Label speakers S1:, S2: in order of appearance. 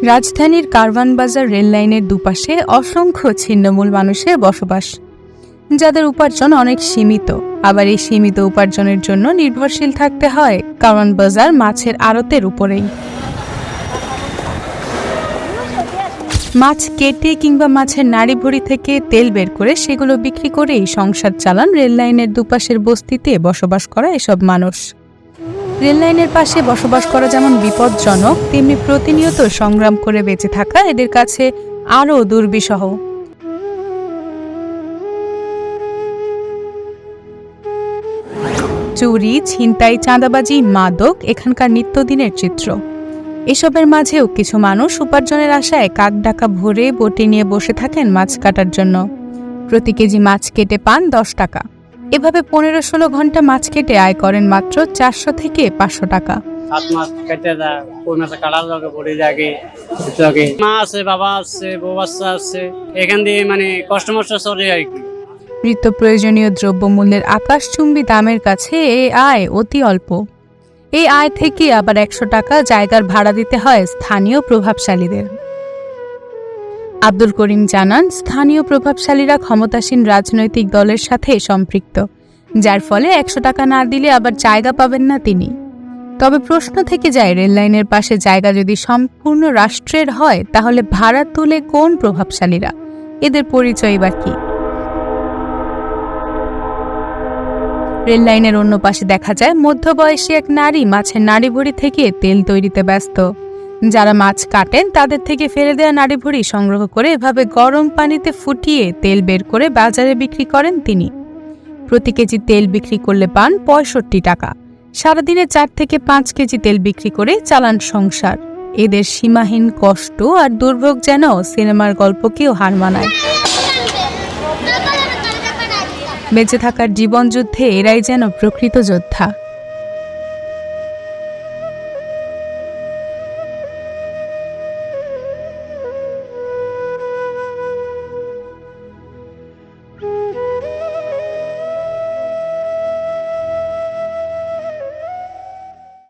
S1: রাজধানীর কারওয়ান বাজার রেল লাইনের দুপাশে অসংখ্য ছিন্নমূল মানুষের বসবাস, যাদের উপার্জন অনেক সীমিত। আবার এই সীমিত উপার্জনের জন্য নির্ভরশীল থাকতে হয় কারওয়ান বাজার মাছের আড়তের উপরেই। মাছ কেটে কিংবা মাছের নাড়িভুড়ি থেকে তেল বের করে সেগুলো বিক্রি করেই সংসার চালান রেল লাইনের দুপাশের বস্তিতে বসবাস করা এসব মানুষ। রেল লাইনের পাশে বসবাস করা যেমন বিপজ্জনক, তেমনি প্রতিনিয়ত সংগ্রাম করে বেঁচে থাকা এদের কাছে আরও দুর্বিষহ। চুরি, ছিনতাই, চাঁদাবাজি, মাদক এখানকার নিত্যদিনের চিত্র। এসবের মাঝেও কিছু মানুষ উপার্জনের আশায় কাক ডাকা ভরে বটি নিয়ে বসে থাকেন মাছ কাটার জন্য। প্রতি কেজি মাছ কেটে পান 10 টাকা। এভাবে 15-16 ঘন্টা মাছ কেটে আয় করেন মাত্র 400 থেকে 500 টাকা।
S2: মা আছে, বাবা আছে, বউ বাচ্চা আছে, এখান দিয়ে কষ্ট মষ্ট চলে আর কি।
S1: নিত্য প্রয়োজনীয় দ্রব্যমূল্যের আকাশচুম্বী দামের কাছে এই আয় অতি অল্প। এই আয় থেকে আবার 100 টাকা জায়গার ভাড়া দিতে হয় স্থানীয় প্রভাবশালীদের। আব্দুল করিম জানান, স্থানীয় প্রভাবশালীরা ক্ষমতাসীন রাজনৈতিক দলের সাথে সম্পৃক্ত, যার ফলে 100 টাকা না দিলে আবার জায়গা পাবেন না তিনি। তবে প্রশ্ন থেকে যায়, রেল লাইনের পাশে জায়গা যদি সম্পূর্ণ রাষ্ট্রের হয়, তাহলে ভাড়া তুলে কোন প্রভাবশালীরা? এদের পরিচয় বা কি? রেল লাইনের অন্য পাশে দেখা যায় মধ্যবয়সী এক নারী মাছের নাড়িভুড়ি থেকে তেল তৈরিতে ব্যস্ত। যারা মাছ কাটেন তাদের থেকে ফেলে দেওয়া নাড়িভুড়ি সংগ্রহ করে এভাবে গরম পানিতে ফুটিয়ে তেল বের করে বাজারে বিক্রি করেন তিনি। প্রতি কেজি তেল বিক্রি করলে পান 65 টাকা। সারাদিনে 4 থেকে 5 কেজি তেল বিক্রি করে চালান সংসার। এদের সীমাহীন কষ্ট আর দুর্ভোগ যেন সিনেমার গল্পকেও হার মানায়। বেঁচে থাকার জীবনযুদ্ধে এরাই যেন প্রকৃত যোদ্ধা।